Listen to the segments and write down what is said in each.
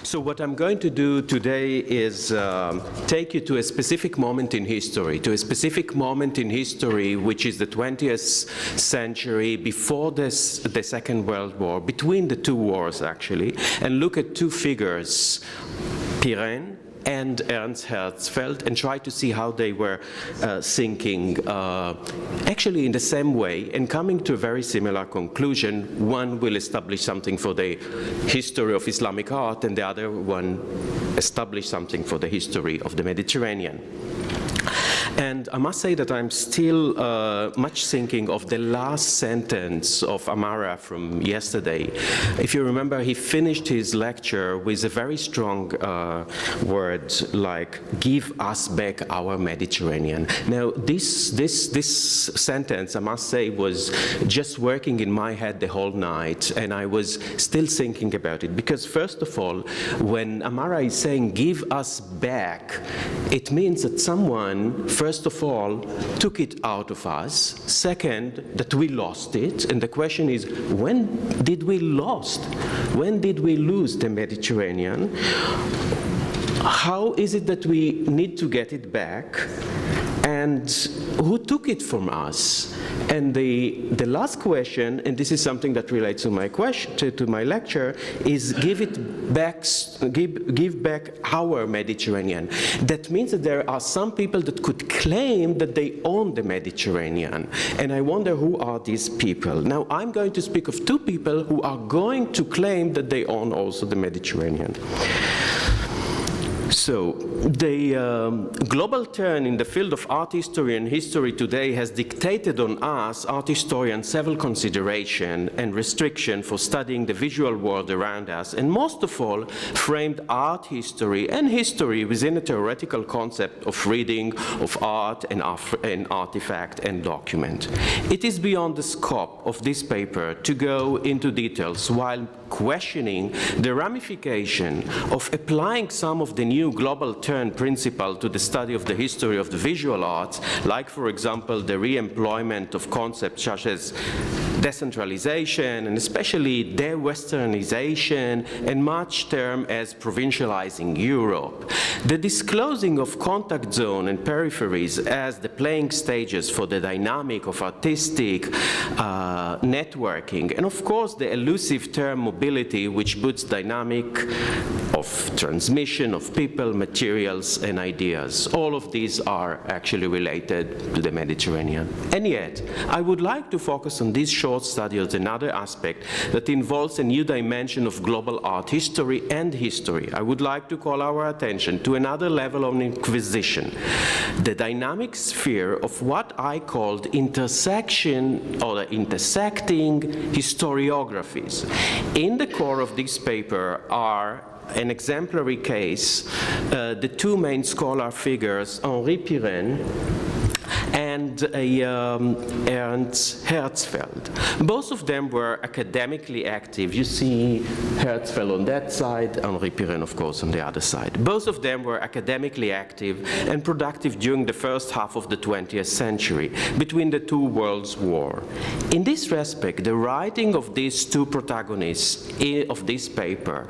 So what I'm going to do today is take you to a specific moment in history, which is the 20th century, before the Second World War, between the two wars actually, and look at two figures, Pirenne and Ernst Herzfeld, and try to see how they were thinking actually in the same way and coming to a very similar conclusion. One will establish something for the history of Islamic art, and the other one establish something for the history of the Mediterranean. And I must say that I'm still much thinking of the last sentence of Amara from yesterday. If you remember, he finished his lecture with a very strong word like, "Give us back our Mediterranean." Now, this sentence, I must say, was just working in my head the whole night, and I was still thinking about it. Because first of all, when Amara is saying, "Give us back," it means that someone, first of all, took it out of us. Second, that we lost it. And the question is, when did we lost? When did we lose the Mediterranean? How is it that we need to get it back? And who took it from us? And the last question, and this is something that relates to my question, to my lecture, is give back our Mediterranean. That means that there are some people that could claim that they own the Mediterranean. And I wonder, who are these people? Now, I'm going to speak of two people who are going to claim that they own also the Mediterranean. So, the global turn in the field of art history and history today has dictated on us, art historians, several consideration and restriction for studying the visual world around us, and most of all, framed art history and history within a theoretical concept of reading of art and artifact and document. It is beyond the scope of this paper to go into details while questioning the ramification of applying some of the new global turn principle to the study of the history of the visual arts, like, for example, the re-employment of concepts such as decentralization and especially de-Westernization, and much termed as provincializing Europe. The disclosing of contact zone and peripheries as the playing stages for the dynamic of artistic networking, and of course the elusive term mobility, which puts dynamic of transmission of people, materials, and ideas. All of these are actually related to the Mediterranean. And yet, I would like to focus on this short study as another aspect that involves a new dimension of global art history and history. I would like to call our attention to another level of inquisition, the dynamic sphere of what I called intersection or intersecting historiographies. In the core of this paper are an exemplary case, the two main scholar figures, Henri Pirenne and Ernst Herzfeld. Both of them were academically active. You see Herzfeld on that side, Henri Pirenne, of course, on the other side. Both of them were academically active and productive during the first half of the 20th century, between the two world wars. In this respect, the writing of these two protagonists of this paper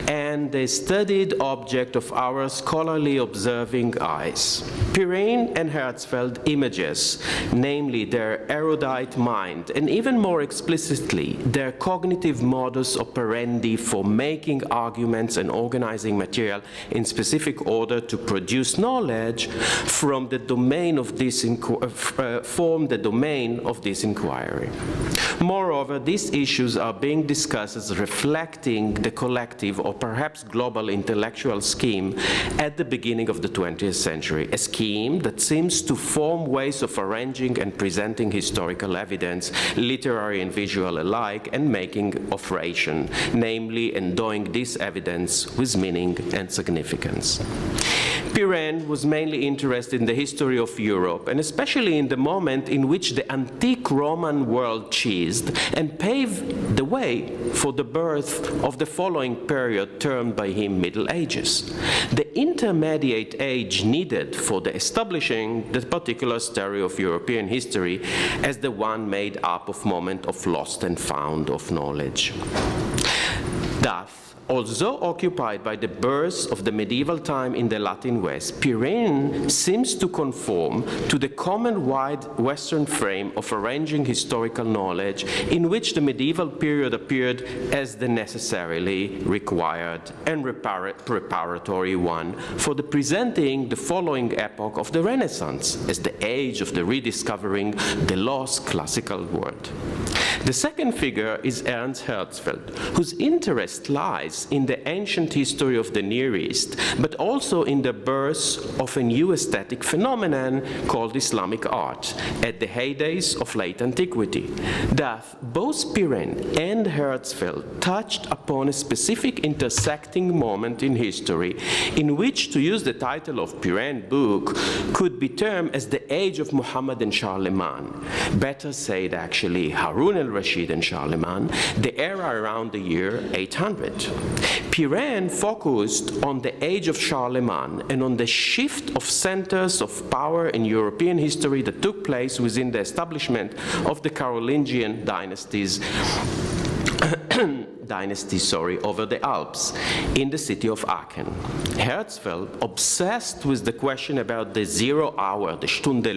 and the studied object of our scholarly observing eyes. Pirenne and Herzfeld images, namely their erudite mind, and even more explicitly, their cognitive modus operandi for making arguments and organizing material in specific order to produce knowledge, from the domain of this form the domain of this inquiry. Moreover, these issues are being discussed as reflecting the collective or perhaps global intellectual scheme at the beginning of the 20th century, a scheme that seems to form ways of arranging and presenting historical evidence, literary and visual alike, and making of ration, namely endowing this evidence with meaning and significance. Pirenne was mainly interested in the history of Europe, and especially in the moment in which the antique Roman world ceased and paved the way for the birth of the following period termed by him Middle Ages, the intermediate age needed for the establishing the particular story of European history as the one made up of moment of lost and found of knowledge. Thus, Although occupied by the birth of the medieval time in the Latin West, Pirenne seems to conform to the common wide Western frame of arranging historical knowledge in which the medieval period appeared as the necessarily required and preparatory one for the presenting the following epoch of the Renaissance as the age of the rediscovering the lost classical world. The second figure is Ernst Herzfeld, whose interest lies in the ancient history of the Near East, but also in the birth of a new aesthetic phenomenon called Islamic art at the heydays of late antiquity. Thus, both Pirenne and Herzfeld touched upon a specific intersecting moment in history in which, to use the title of Pirenne's book, could be termed as the age of Muhammad and Charlemagne. Better said, actually, Harun al-Rashid and Charlemagne, the era around the year 800. Pirenne focused on the age of Charlemagne and on the shift of centers of power in European history that took place within the establishment of the Carolingian dynasties over the Alps in the city of Aachen. Herzfeld, obsessed with the question about the 0 hour, the Stunde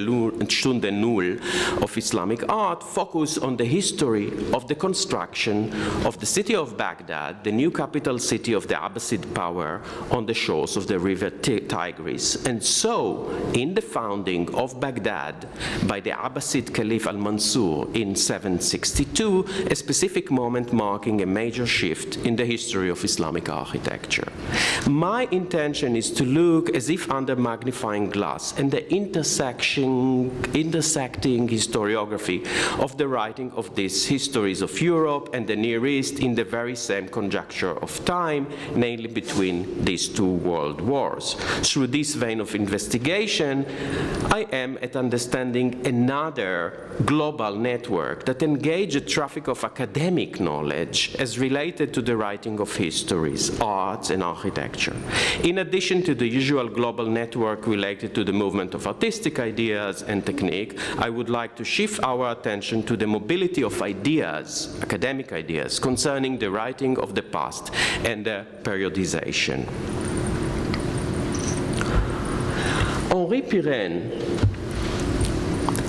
Null of Islamic art, focused on the history of the construction of the city of Baghdad, the new capital city of the Abbasid power on the shores of the river Tigris. And so, in the founding of Baghdad by the Abbasid Caliph al-Mansur in 762, a specific moment marking a major shift in the history of Islamic architecture. My intention is to look as if under magnifying glass and the intersecting historiography of the writing of these histories of Europe and the Near East in the very same conjuncture of time, namely between these two world wars. Through this vein of investigation, I am at understanding another global network that engages a traffic of academic knowledge as related to the writing of histories, arts, and architecture. In addition to the usual global network related to the movement of artistic ideas and technique, I would like to shift our attention to the mobility of ideas, academic ideas, concerning the writing of the past and the periodization. Henri Pirenne,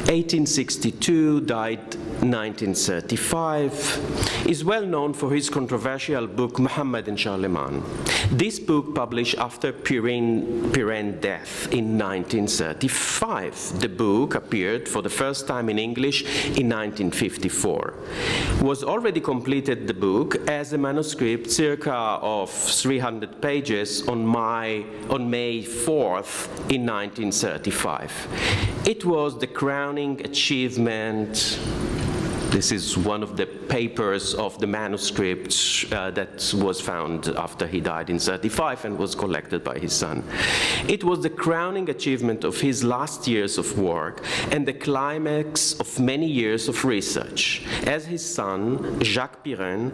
1862, died 1935, is well known for his controversial book Muhammad and Charlemagne. This book, published after Pirenne's death in 1935, the book appeared for the first time in English in 1954. Was already completed, the book, as a manuscript circa of 300 pages on May 4th in 1935. It was the crowning achievement. This is one of the papers of the manuscript that was found after he died in 1935 and was collected by his son. It was the crowning achievement of his last years of work and the climax of many years of research, as his son, Jacques Pirenne,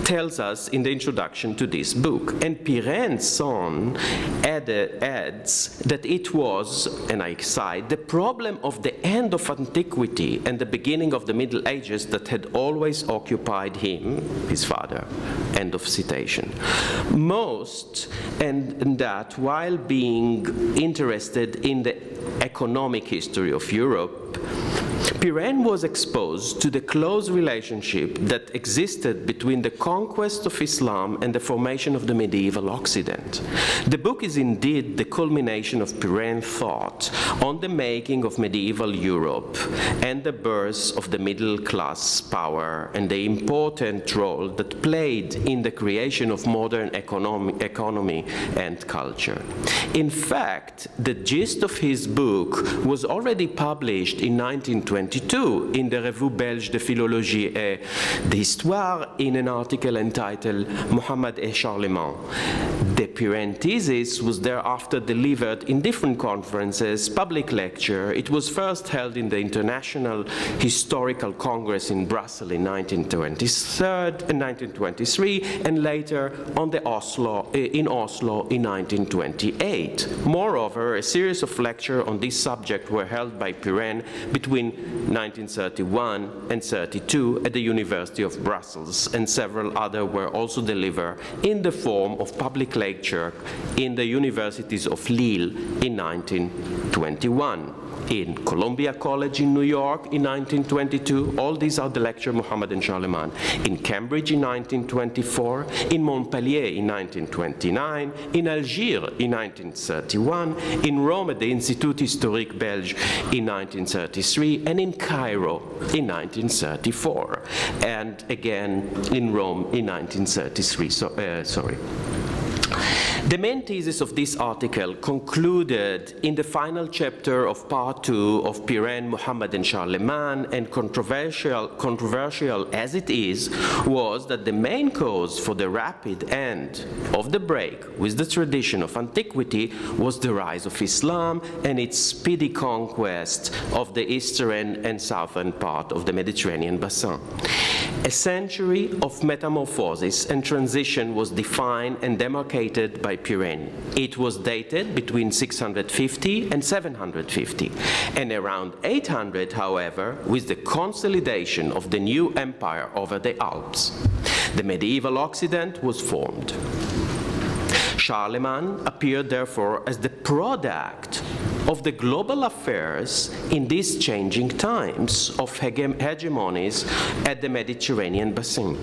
tells us in the introduction to this book. And Pirenne's son adds that it was, and I cite, the problem of the end of antiquity and the beginning of the Middle Ages that had always occupied him, his father. End of citation. Most, and that while being interested in the economic history of Europe, Pirenne was exposed to the close relationship that existed between the conquest of Islam and the formation of the medieval Occident. The book is indeed the culmination of Pirenne's thought on the making of medieval Europe and the birth of the middle-class power and the important role that played in the creation of modern economy and culture. In fact, the gist of his book was already published in 1922 in the Revue Belge de Philologie et d'Histoire in an article entitled Muhammad et Charlemagne, des Pirenne thesis was thereafter delivered in different conferences, public lecture. It was first held in the International Historical Congress in Brussels in 1923, and later in Oslo in 1928. Moreover, a series of lectures on this subject were held by Pirenne between 1931 and 32 at the University of Brussels, and several others were also delivered in the form of public lecture in the universities of Lille in 1921, in Columbia College in New York in 1922, all these are the lecture Mohammed and Charlemagne, in Cambridge in 1924, in Montpellier in 1929, in Algiers in 1931, in Rome at the Institut Historique Belge in 1933, and in Cairo in 1934, and again in Rome in 1933. The main thesis of this article concluded in the final chapter of part 2 of Pirenne, Mohammed and Charlemagne, and controversial as it is, was that the main cause for the rapid end of the break with the tradition of antiquity was the rise of Islam and its speedy conquest of the eastern and southern part of the Mediterranean basin. A century of metamorphosis and transition was defined and demarcated by Pirenne. It was dated between 650 and 750, and around 800, however, with the consolidation of the new empire over the Alps. The medieval Occident was formed. Charlemagne appeared, therefore, as the product of the global affairs in these changing times of hegemonies at the Mediterranean basin.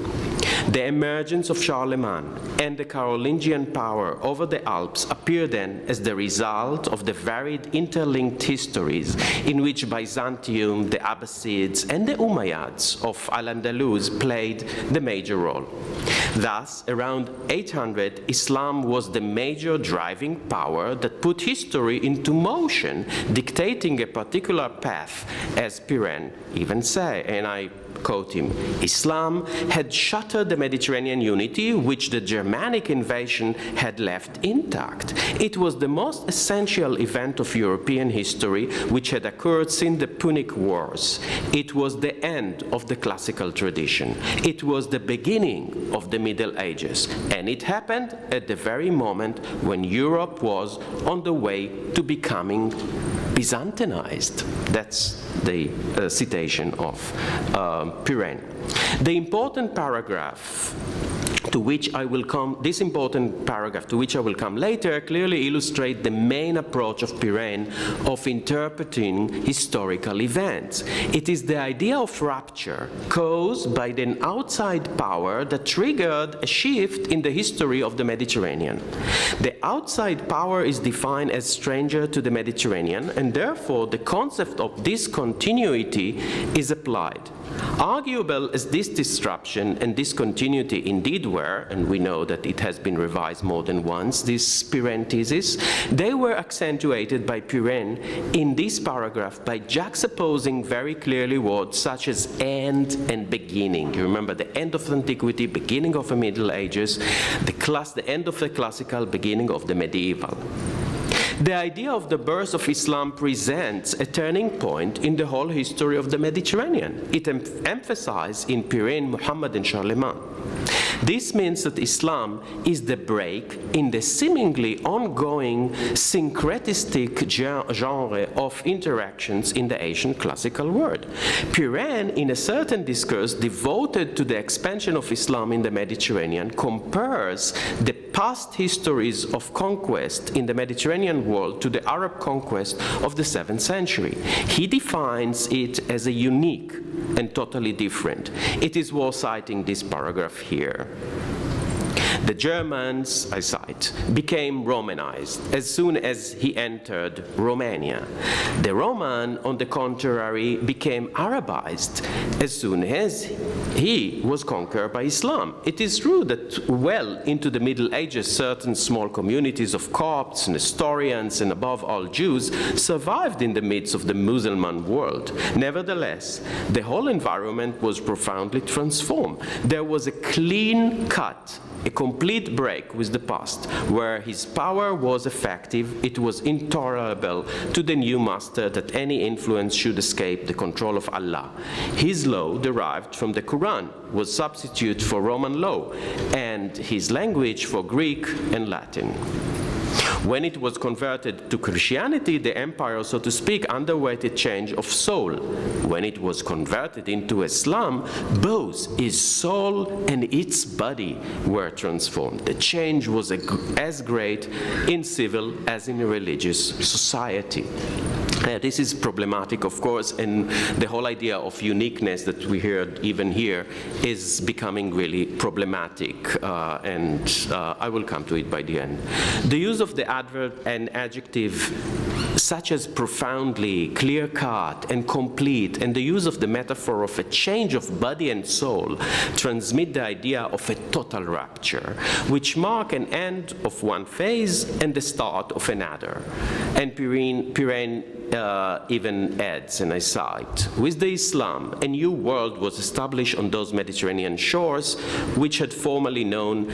The emergence of Charlemagne and the Carolingian power over the Alps appear then as the result of the varied interlinked histories in which Byzantium, the Abbasids, and the Umayyads of Al-Andalus played the major role. Thus, around 800, Islam was the major driving power that put history into motion, dictating a particular path, as Pirenne even say, and I quote him, Islam had shattered the Mediterranean unity which the Germanic invasion had left intact. It was the most essential event of European history which had occurred since the Punic Wars. It was the end of the classical tradition. It was the beginning of the Middle Ages, and it happened at the very moment when Europe was on the way to becoming Byzantinized. That's the citation of Pirenne. The important paragraph to which I will come, this important paragraph to which I will come later, clearly illustrate the main approach of Pirenne of interpreting historical events. It is the idea of rupture caused by an outside power that triggered a shift in the history of the Mediterranean. The outside power is defined as stranger to the Mediterranean, and therefore the concept of discontinuity is applied. Arguable as this disruption and discontinuity indeed were, and we know that it has been revised more than once, this Pirenne thesis, they were accentuated by Pirenne in this paragraph by juxtaposing very clearly words such as end and beginning. You remember the end of antiquity, beginning of the Middle Ages, the end of the classical, beginning of the medieval. The idea of the birth of Islam presents a turning point in the whole history of the Mediterranean. It emphasized in Pirenne, Mohammed, and Charlemagne. This means that Islam is the break in the seemingly ongoing syncretistic genre of interactions in the ancient classical world. Pirenne, in a certain discourse devoted to the expansion of Islam in the Mediterranean, compares the past histories of conquest in the Mediterranean world to the Arab conquest of the 7th century. He defines it as a unique and totally different. It is worth citing this paragraph here. The Germans, I cite, became Romanized as soon as he entered Romania. The Roman, on the contrary, became Arabized as soon as he was conquered by Islam. It is true that well into the Middle Ages, certain small communities of Copts, Nestorians, and above all Jews survived in the midst of the Muslim world. Nevertheless, the whole environment was profoundly transformed. There was a clean cut a complete break with the past, where his power was effective, it was intolerable to the new master that any influence should escape the control of Allah. His law, derived from the Quran, was substitute for Roman law, and his language for Greek and Latin. When it was converted to Christianity, the empire, so to speak, underwent a change of soul. When it was converted into Islam, both its soul and its body were transformed. The change was as great in civil as in religious society. This is problematic, of course, and the whole idea of uniqueness that we heard even here is becoming really problematic, and I will come to it by the end. The use of the adverb and adjective such as profoundly, clear-cut, and complete, and the use of the metaphor of a change of body and soul transmit the idea of a total rupture, which mark an end of one phase and the start of another. And Pirenne even adds, and I cite, with the Islam, a new world was established on those Mediterranean shores which had formerly known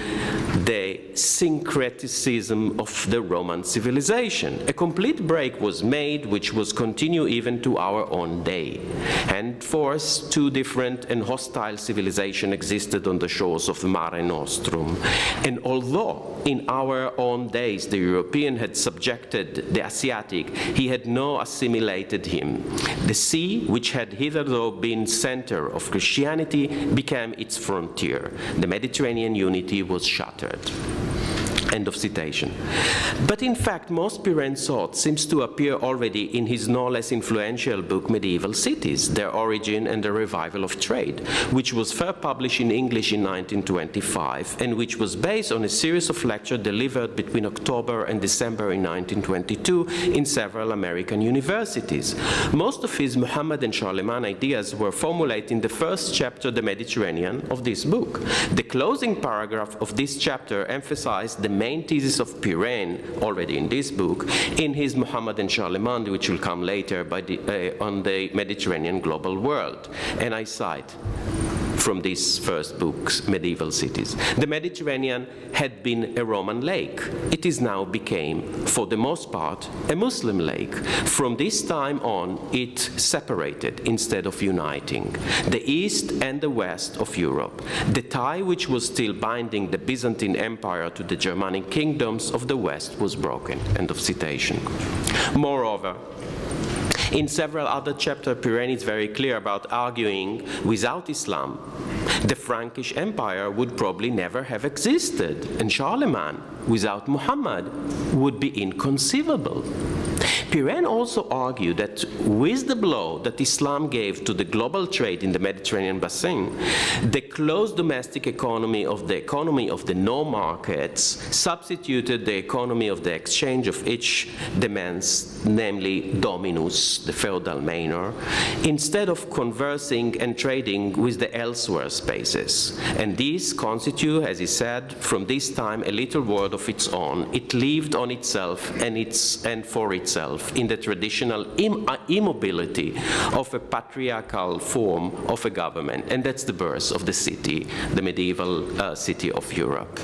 the syncretism of the Roman civilization. A complete break was made, which was continued even to our own day. Henceforth, two different and hostile civilizations existed on the shores of Mare Nostrum. And although in our own days the European had subjected the Asiatic, he had not assimilated him. The sea, which had hitherto been center of Christianity, became its frontier. The Mediterranean unity was shattered. End of citation. But in fact, most Pirenne's thought seems to appear already in his no less influential book, Medieval Cities, Their Origin and the Revival of Trade, which was first published in English in 1925, and which was based on a series of lectures delivered between October and December in 1922 in several American universities. Most of his Muhammad and Charlemagne ideas were formulated in the first chapter, The Mediterranean, of this book. The closing paragraph of this chapter emphasized the main thesis of Pirenne, already in this book, in his Muhammad and Charlemagne, which will come later on the Mediterranean global world. And I cite from this first book, Medieval Cities. The Mediterranean had been a Roman lake. It is now became, for the most part, a Muslim lake. From this time on, it separated instead of uniting the east and the west of Europe. The tie which was still binding the Byzantine Empire to the Germanic kingdoms of the west was broken. End of citation. Moreover, in several other chapters, Pirenne is very clear about arguing without Islam, the Frankish Empire would probably never have existed, and Charlemagne, without Muhammad, would be inconceivable. Pirenne also argued that with the blow that Islam gave to the global trade in the Mediterranean basin, the closed domestic economy of the no markets substituted the economy of the exchange of each demands, namely dominus, the feudal manor, instead of conversing and trading with the elsewhere spaces. And these constitute, as he said, from this time a little world of its own. It lived on itself and for itself in the traditional immobility of a patriarchal form of a government. And that's the birth of the city, the medieval city of Europe.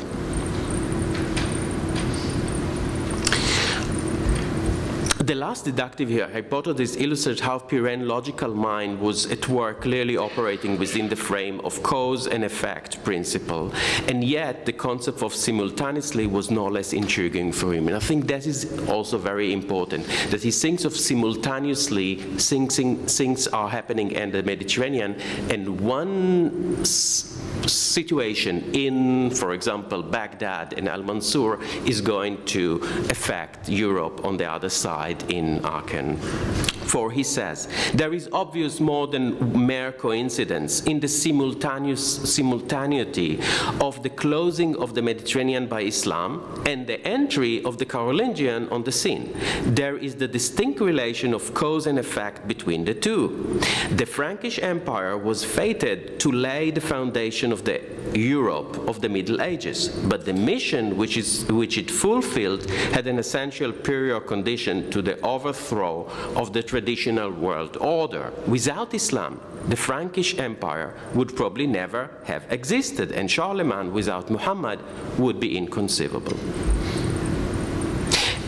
The last deductive hypothesis illustrates how Pirenne's logical mind was at work, clearly operating within the frame of cause and effect principle, and yet the concept of simultaneously was no less intriguing for him. And I think that is also very important, that he thinks of simultaneously things are happening in the Mediterranean, and one situation in, for example, Baghdad and Al-Mansur is going to affect Europe on the other side in Aachen. For he says, there is obvious more than mere coincidence in the simultaneity of the closing of the Mediterranean by Islam and the entry of the Carolingian on the scene. There is the distinct relation of cause and effect between the two. The Frankish Empire was fated to lay the foundation of the Europe of the Middle Ages, but the mission which it fulfilled had an essential prior condition to the overthrow of the traditional world order. Without Islam, the Frankish Empire would probably never have existed, and Charlemagne without Muhammad would be inconceivable.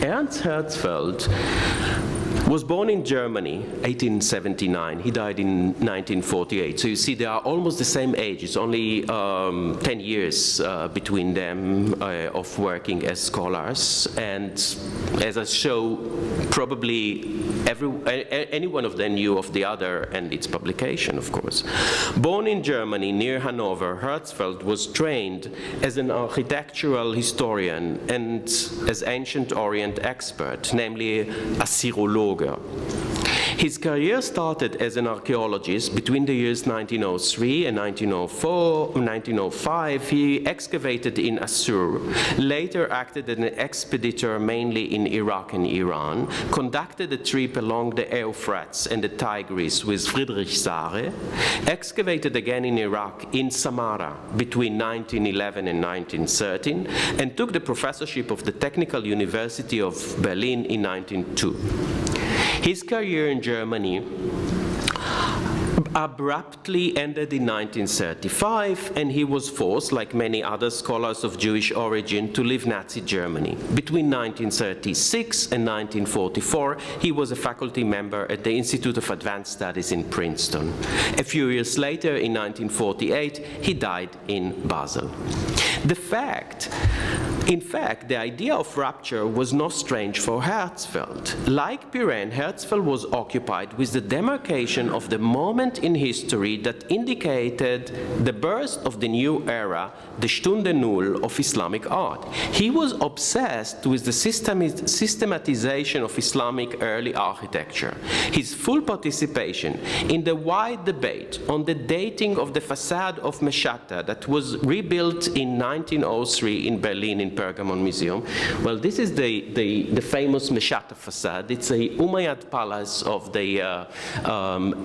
Ernst Herzfeld was born in Germany, 1879. He died in 1948. So you see, they are almost the same age. It's only 10 years between them of working as scholars. And as I show, probably any one of them knew of the other and its publication, of course. Born in Germany, near Hanover, Herzfeld was trained as an architectural historian and as ancient Orient expert, namely a Sirologe. His career started as an archaeologist between the years 1903 and 1905. He excavated in Assur, later acted as an expeditor mainly in Iraq and Iran, conducted a trip along the Euphrates and the Tigris with Friedrich Sare, excavated again in Iraq, in Samarra, between 1911 and 1913, and took the professorship of the Technical University of Berlin in 1902. His career in Germany abruptly ended in 1935, and he was forced, like many other scholars of Jewish origin, to leave Nazi Germany. Between 1936 and 1944, he was a faculty member at the Institute of Advanced Studies in Princeton. A few years later, in 1948, he died in Basel. In fact, the idea of rupture was not strange for Herzfeld. Like Pirenne, Herzfeld was occupied with the demarcation of the moment in history that indicated the birth of the new era, the Stunde Null of Islamic art. He was obsessed with the systematization of Islamic early architecture. His full participation in the wide debate on the dating of the facade of Meshatta that was rebuilt in 1903 in Berlin in Pergamon Museum. Well, this is the famous Meshatta facade. It's a Umayyad palace of the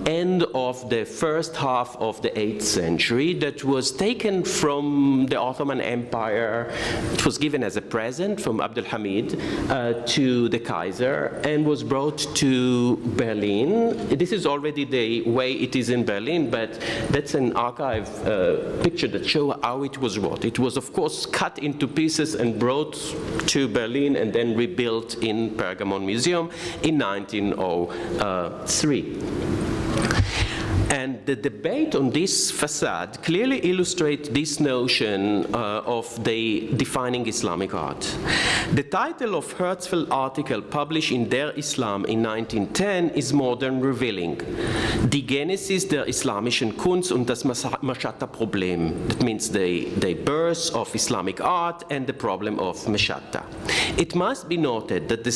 end of the first half of the 8th century that was taken from the Ottoman Empire. It was given as a present from Abdul Hamid to the Kaiser and was brought to Berlin. This is already the way it is in Berlin, but that's an archive picture that shows how it was wrought. It was, of course, cut into pieces and brought to Berlin and then rebuilt in Pergamon Museum in 1903. And the debate on this facade clearly illustrates this notion of the defining Islamic art. The title of Herzfeld's article published in Der Islam in 1910 is more than revealing. Die Genesis der islamischen Kunst und das Meshatta-Problem. That means the birth of Islamic art and the problem of Meshatta. It must be noted that the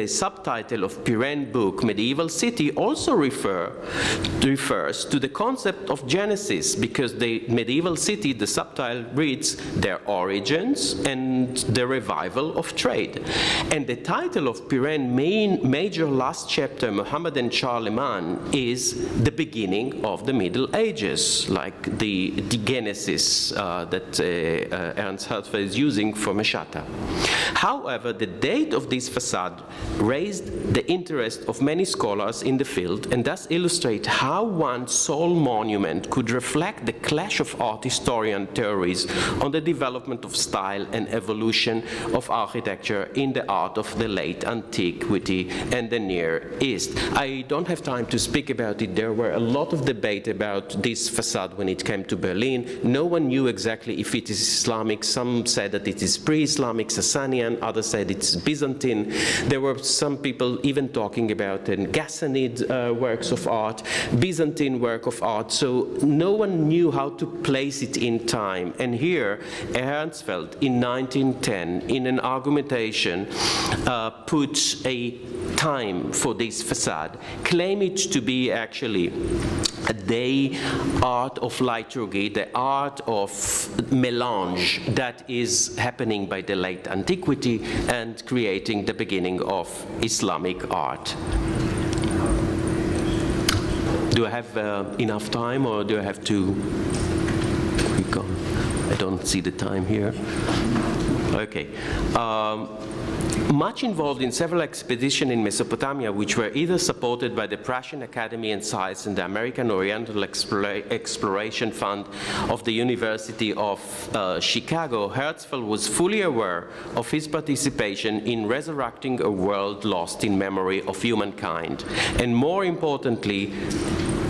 subtitle of Pirenne's book, Medieval City, also refers to the concept of Genesis, because the medieval city, the subtitle reads, their origins and the revival of trade. And the title of Pirenne's major last chapter, Muhammad and Charlemagne, is the beginning of the Middle Ages, like the Genesis that Ernst Herzfeld is using for Meshatta. However, the date of this facade raised the interest of many scholars in the field and thus illustrate how one sole monument could reflect the clash of art historian theories on the development of style and evolution of architecture in the art of the late antiquity and the Near East. I don't have time to speak about it. There were a lot of debate about this facade when it came to Berlin. No one knew exactly if it is Islamic. Some said that it is pre-Islamic, Sasanian, others said it's Byzantine. There were some people even talking about Ghassanid works of art, Byzantine work of art, so no one knew how to place it in time. And here, Herzfeld, in 1910, in an argumentation, put a time for this facade, claim it to be actually the art of liturgy, the art of melange that is happening by the late antiquity and creating the beginning of Islamic art. Do I have enough time, or do I have to click on? I don't see the time here. Okay. much involved in several expeditions in Mesopotamia, which were either supported by the Prussian Academy and Science and the American Oriental Exploration Fund of the University of Chicago. Herzfeld was fully aware of his participation in resurrecting a world lost in memory of humankind, and more importantly,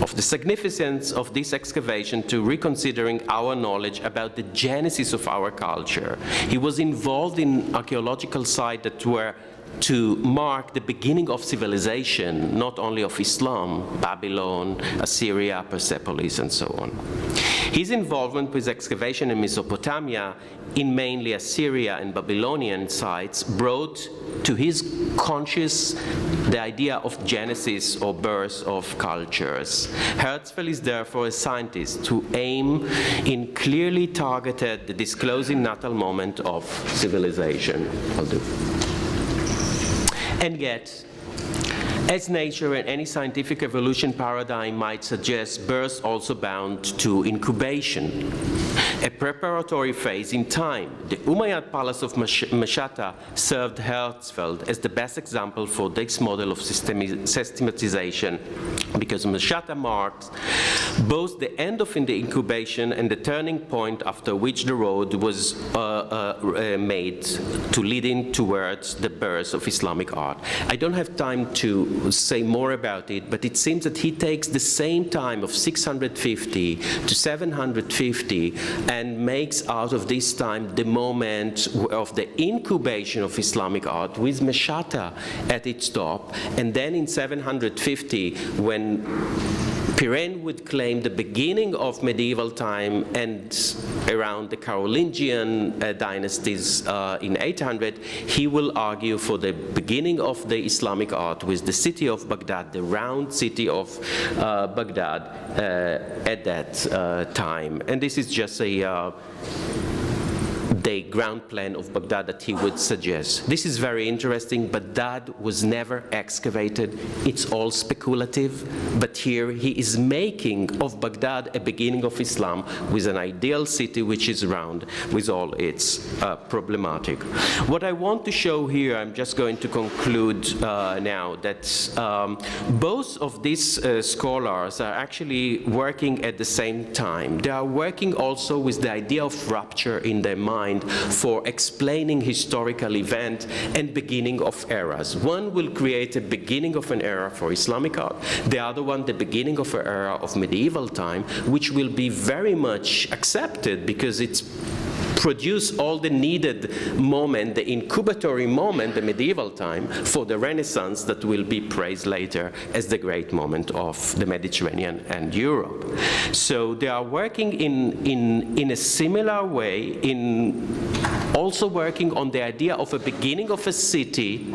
of the significance of this excavation to reconsidering our knowledge about the genesis of our culture. He was involved in archaeological sites that were to mark the beginning of civilization, not only of Islam, Babylon, Assyria, Persepolis, and so on. His involvement with excavation in Mesopotamia, in mainly Assyria and Babylonian sites, brought to his conscious the idea of genesis or birth of cultures. Herzfeld is therefore a scientist who aims in clearly targeted the disclosing natal moment of civilization. I'll do. And yet, as nature and any scientific evolution paradigm might suggest, birth also bound to incubation, a preparatory phase in time. The Umayyad palace of Mashhad served Herzfeld as the best example for this model of systematization, because Mashhad marks both the end of the incubation and the turning point after which the road was made to leading towards the birth of Islamic art. I don't have time to say more about it, but it seems that he takes the same time of 650 to 750 and makes out of this time the moment of the incubation of Islamic art with Mashhad at its top, and then in 750 when Pirenne would claim the beginning of medieval time, and around the Carolingian dynasties in 800, he will argue for the beginning of the Islamic art with the city of Baghdad, the round city of Baghdad at that time. And this is just the ground plan of Baghdad that he would suggest. This is very interesting, but that was never excavated. It's all speculative, but here he is making of Baghdad a beginning of Islam with an ideal city which is round with all its problematic. What I want to show here, I'm just going to conclude now, that both of these scholars are actually working at the same time. They are working also with the idea of rupture in their mind for explaining historical event and beginning of eras. One will create a beginning of an era for Islamic art, the other one the beginning of an era of medieval time, which will be very much accepted because it's produce all the needed moment, the incubatory moment, the medieval time, for the Renaissance that will be praised later as the great moment of the Mediterranean and Europe. So they are working in a similar way, also working on the idea of a beginning of a city.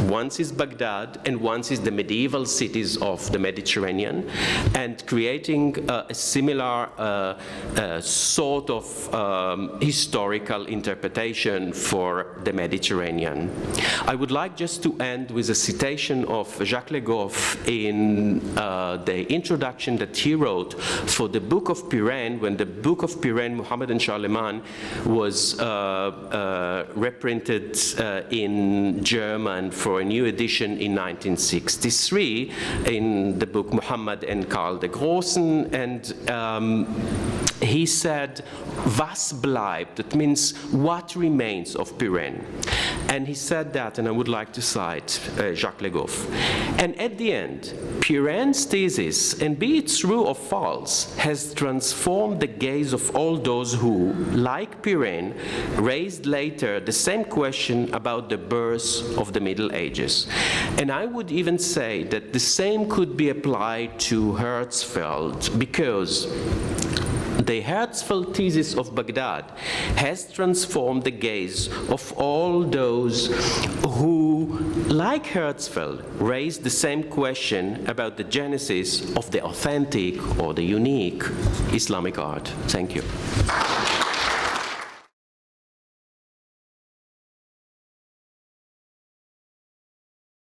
Once is Baghdad, and once is the medieval cities of the Mediterranean, and creating a similar sort of historical interpretation for the Mediterranean. I would like just to end with a citation of Jacques Le Goff in the introduction that he wrote for the book of Pirenne, when the book of Pirenne, Muhammad and Charlemagne, was reprinted in German for a new edition in 1963 in the book Muhammad and Karl der Großen, and he said, "Was bleibt?" That means, what remains of Pirenne? And he said that, and I would like to cite Jacques Le Goff. And at the end, Pirenne's thesis, and be it true or false, has transformed the gaze of all those who, like Pirenne, raised later the same question about the birth of the Middle Ages. And I would even say that the same could be applied to Herzfeld, because the Herzfeld thesis of Baghdad has transformed the gaze of all those who, like Herzfeld, raised the same question about the genesis of the authentic or the unique Islamic art. Thank you.